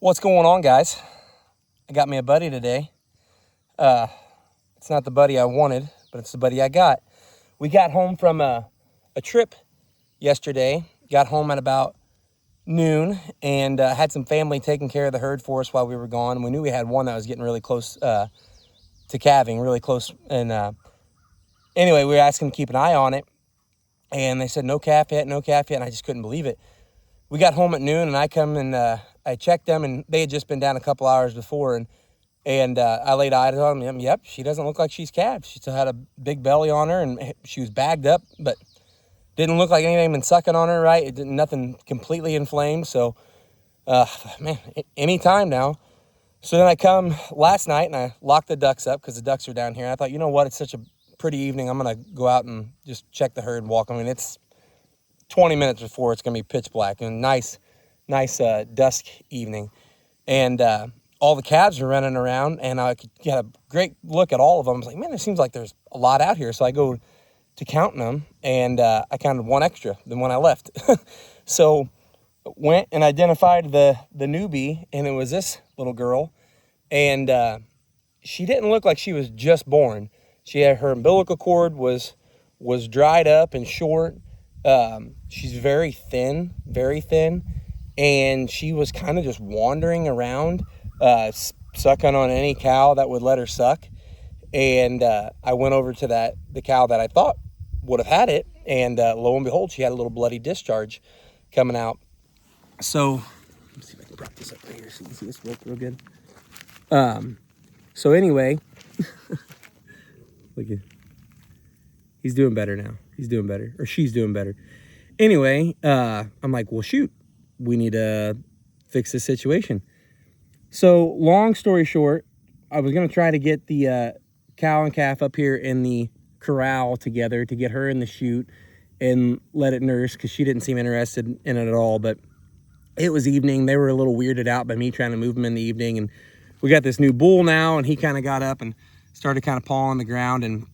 What's going on, guys? I got me a buddy today. It's not the buddy I wanted, but it's the buddy I got. We got home from a trip yesterday. Got home at about noon and had some family taking care of the herd for us while we were gone. We knew we had one that was getting really close to calving, really close. And anyway, we were asking to keep an eye on it. And they said, no calf yet, no calf yet. And I just couldn't believe it. We got home at noon and I come and I checked them, and they had just been down a couple hours before. And I laid eyes on them. Yep, she doesn't look like she's calved. She still had a big belly on her, and she was bagged up, but didn't look like anything had been sucking on her, right? It didn't, nothing completely inflamed. So, man, any time now. So then I come last night, and I locked the ducks up because the ducks are down here. And I thought, you know what? It's such a pretty evening. I'm going to go out and just check the herd and walk. I mean, it's 20 minutes before it's going to be pitch black, and nice dusk evening. And all the calves are running around, and I could get a great look at all of them. I was like, man, it seems like there's a lot out here. So I go to counting them, and I counted one extra than when I left. So went and identified the newbie, and it was this little girl. And she didn't look like she was just born. She had, her umbilical cord was dried up and short. She's very thin, and she was kind of just wandering around, sucking on any cow that would let her suck. And I went over to the cow that I thought would have had it, and lo and behold, she had a little bloody discharge coming out. So let me see if I can prop this up right here so you can see this work real good. So anyway, look at, he's doing better now. He's doing better, or she's doing better. Anyway, I'm like, well, shoot, we need to fix this situation. So long story short, I was going to try to get the cow and calf up here in the corral together to get her in the chute and let it nurse, because she didn't seem interested in it at all. But it was evening. They were a little weirded out by me trying to move them in the evening. And we got this new bull now, and he kind of got up and started kind of pawing the ground and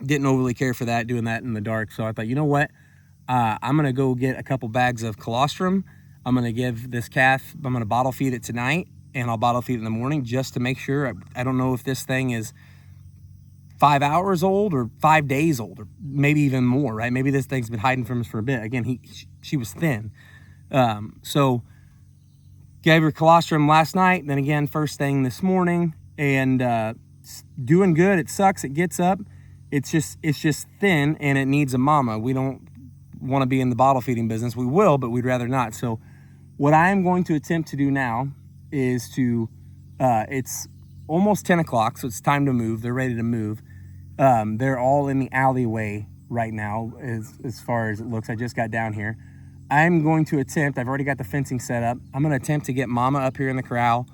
didn't overly care for that, doing that in the dark. So I thought, you know what? I'm going to go get a couple bags of colostrum. I'm going to give this calf, I'm going to bottle feed it tonight, and I'll bottle feed it in the morning just to make sure. I don't know if this thing is 5 hours old or 5 days old, or maybe even more, right? Maybe this thing's been hiding from us for a bit. Again, she was thin. So gave her colostrum last night, then again first thing this morning, and doing good. It sucks. It gets up. It's just thin, and it needs a mama. We don't want to be in the bottle feeding business. We will, but we'd rather not. So what I am going to attempt to do now is to, it's almost 10 o'clock, so it's time to move. They're ready to move. They're all in the alleyway right now, as far as it looks. I just got down here. I'm going to attempt, I've already got the fencing set up. I'm going to attempt to get mama up here in the corral,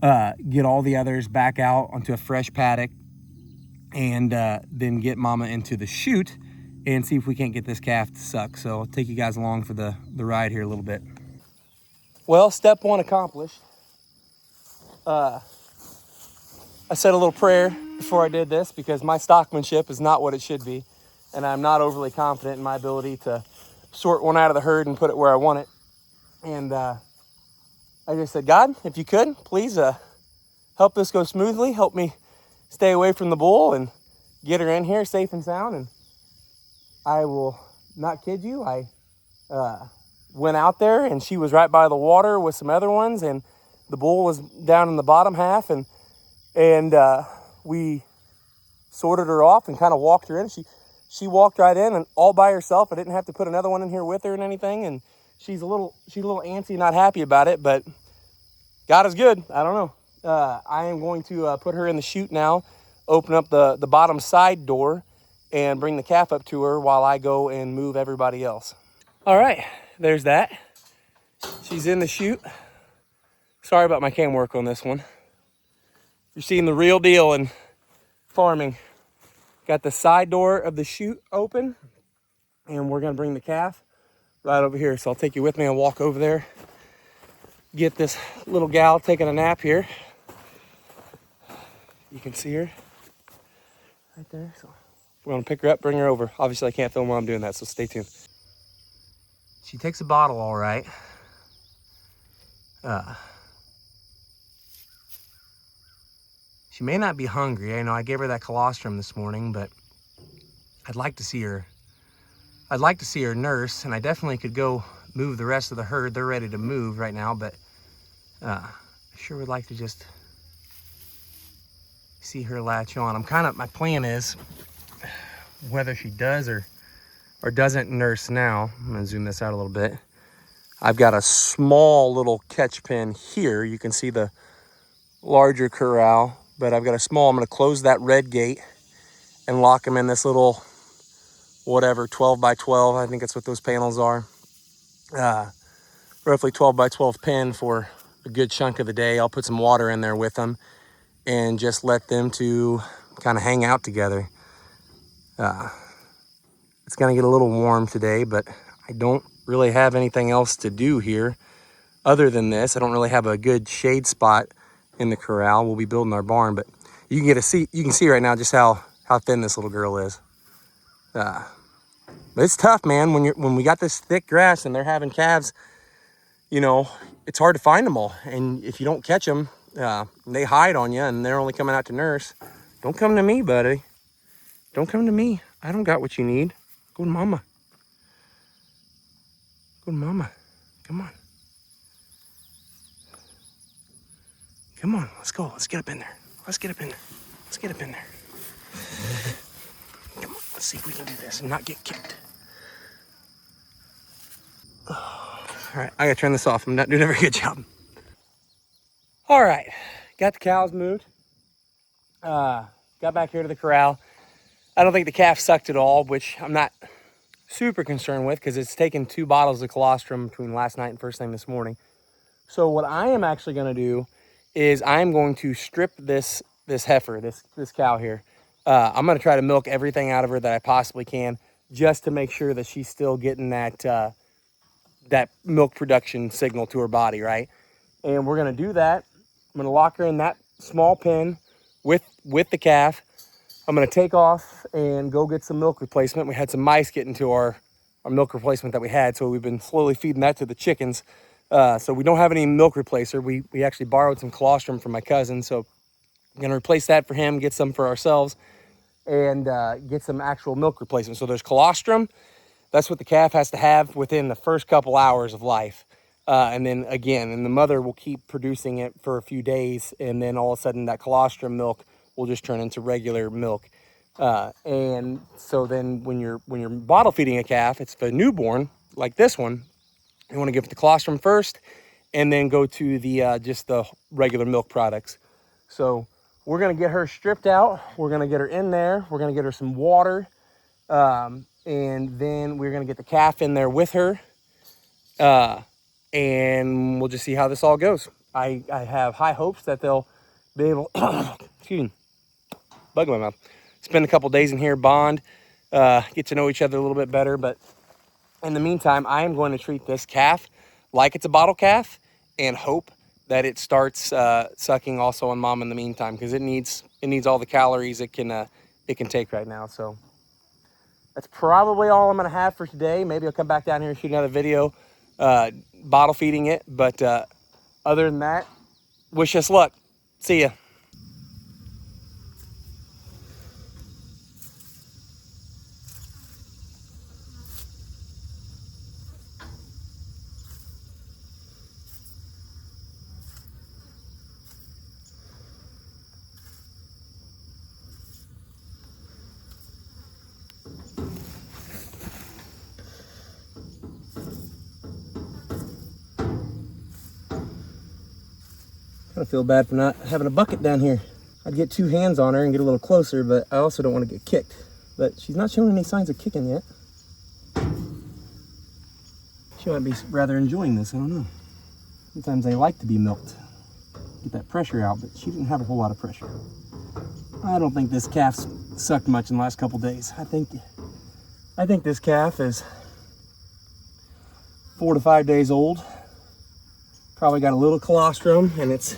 get all the others back out onto a fresh paddock, and then get mama into the chute and see if we can't get this calf to suck. So I'll take you guys along for the ride here a little bit. Well, step one accomplished. I said a little prayer before I did this, because my stockmanship is not what it should be, and I'm not overly confident in my ability to sort one out of the herd and put it where I want it. And I just said, God, if you could, please help this go smoothly. Help me stay away from the bull and get her in here safe and sound. And I will not kid you, I went out there, and she was right by the water with some other ones, and the bull was down in the bottom half, and we sorted her off and kind of walked her in. She walked right in, and all by herself. I didn't have to put another one in here with her and anything. And she's a little antsy, not happy about it, but God is good. I don't know. I am going to put her in the chute now, open up the bottom side door, and bring the calf up to her while I go and move everybody else. All right, there's that. She's in the chute. Sorry about my cam work on this one. You're seeing the real deal in farming. Got the side door of the chute open, and we're gonna bring the calf right over here. So I'll take you with me and walk over there, get this little gal taking a nap here. You can see her right there. So we're gonna pick her up, bring her over. Obviously I can't film while I'm doing that, so stay tuned. She takes a bottle all right. She may not be hungry. I know I gave her that colostrum this morning, but I'd like to see her. I'd like to see her nurse, and I definitely could go move the rest of the herd. They're ready to move right now, but I sure would like to just see her latch on. My plan is, whether she does or doesn't nurse now, I'm gonna zoom this out a little bit. I've got a small little catch pen here. You can see the larger corral, but I've got a small, I'm gonna close that red gate and lock them in this little, whatever, 12 by 12. I think that's what those panels are. Roughly 12 by 12 pen for a good chunk of the day. I'll put some water in there with them and just let them to kind of hang out together. It's gonna get a little warm today, but I don't really have anything else to do here other than this. I don't really have a good shade spot in the corral. We'll be building our barn, but you can see right now just how thin this little girl is. But it's tough, man. When we got this thick grass and they're having calves, you know, it's hard to find them all. And if you don't catch them, they hide on you and they're only coming out to nurse. Don't come to me, buddy. Don't come to me. I don't got what you need. Go to mama. Go to mama. Come on. Come on, let's go. Let's get up in there. Let's get up in there. Let's get up in there. Come on, let's see if we can do this and not get kicked. Oh, all right, I gotta turn this off. I'm not doing a very good job. All right, got the cows moved. Got back here to the corral. I don't think the calf sucked at all, which I'm not super concerned with because it's taken 2 bottles of colostrum between last night and first thing this morning. So what I am actually gonna do is I'm going to strip this heifer, this cow here. I'm gonna try to milk everything out of her that I possibly can, just to make sure that she's still getting that milk production signal to her body, right? And we're gonna do that. I'm gonna lock her in that small pen with the calf. I'm gonna take off and go get some milk replacement. We had some mice get into our milk replacement that we had, so we've been slowly feeding that to the chickens. So we don't have any milk replacer. We actually borrowed some colostrum from my cousin, so I'm gonna replace that for him, get some for ourselves, and get some actual milk replacement. So there's colostrum. That's what the calf has to have within the first couple hours of life. And then again, and the mother will keep producing it for a few days, and then all of a sudden that colostrum milk will just turn into regular milk. And so then when you're bottle feeding a calf, it's the newborn, like this one, you want to give it the colostrum first, and then go to the just the regular milk products. So we're gonna get her stripped out. We're gonna get her in there. We're gonna get her some water, and then we're gonna get the calf in there with her, and we'll just see how this all goes. I have high hopes that they'll be able, excuse me, bug in my mouth. Spend a couple days in here, bond, get to know each other a little bit better, but in the meantime, I am going to treat this calf like it's a bottle calf and hope that it starts sucking also on mom in the meantime, because it needs all the calories it can take right now. So that's probably all I'm going to have for today. Maybe I'll come back down here and shoot another video bottle feeding it. But other than that, wish us luck. See ya. I feel bad for not having a bucket down here. I'd get 2 hands on her and get a little closer, but I also don't want to get kicked. But she's not showing any signs of kicking yet. She might be rather enjoying this, I don't know. Sometimes they like to be milked, get that pressure out, but she didn't have a whole lot of pressure. I don't think this calf's sucked much in the last couple days. I think this calf is 4 to 5 days old. Probably got a little colostrum, and it's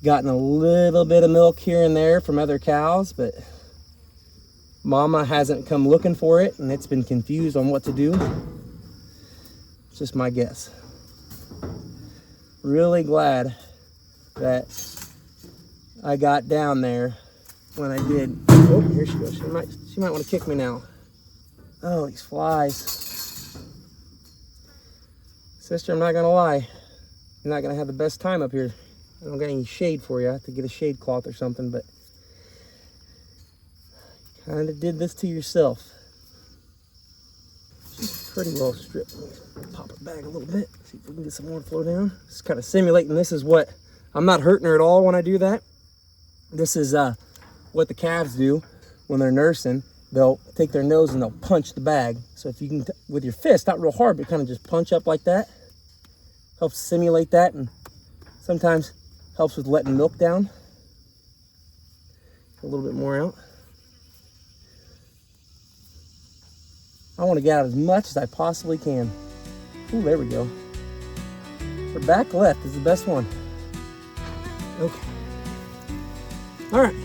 gotten a little bit of milk here and there from other cows, but mama hasn't come looking for it, and it's been confused on what to do. It's just my guess. Really glad that I got down there when I did. Oh, here she goes. She might want to kick me now. Oh, these flies. Sister, I'm not gonna lie. You're not gonna have the best time up here. I don't got any shade for you. I have to get a shade cloth or something, but kind of did this to yourself. She's pretty well stripped. Pop it back a little bit. See if we can get some more to flow down. Just kind of simulating. This is what, I'm not hurting her at all when I do that. This is what the calves do when they're nursing. They'll take their nose and they'll punch the bag. So if you can, with your fist, not real hard, but kind of just punch up like that, helps simulate that, and sometimes helps with letting milk down. A little bit more out. I want to get out as much as I possibly can. Ooh, there we go. Her back left is the best one. Okay. All right.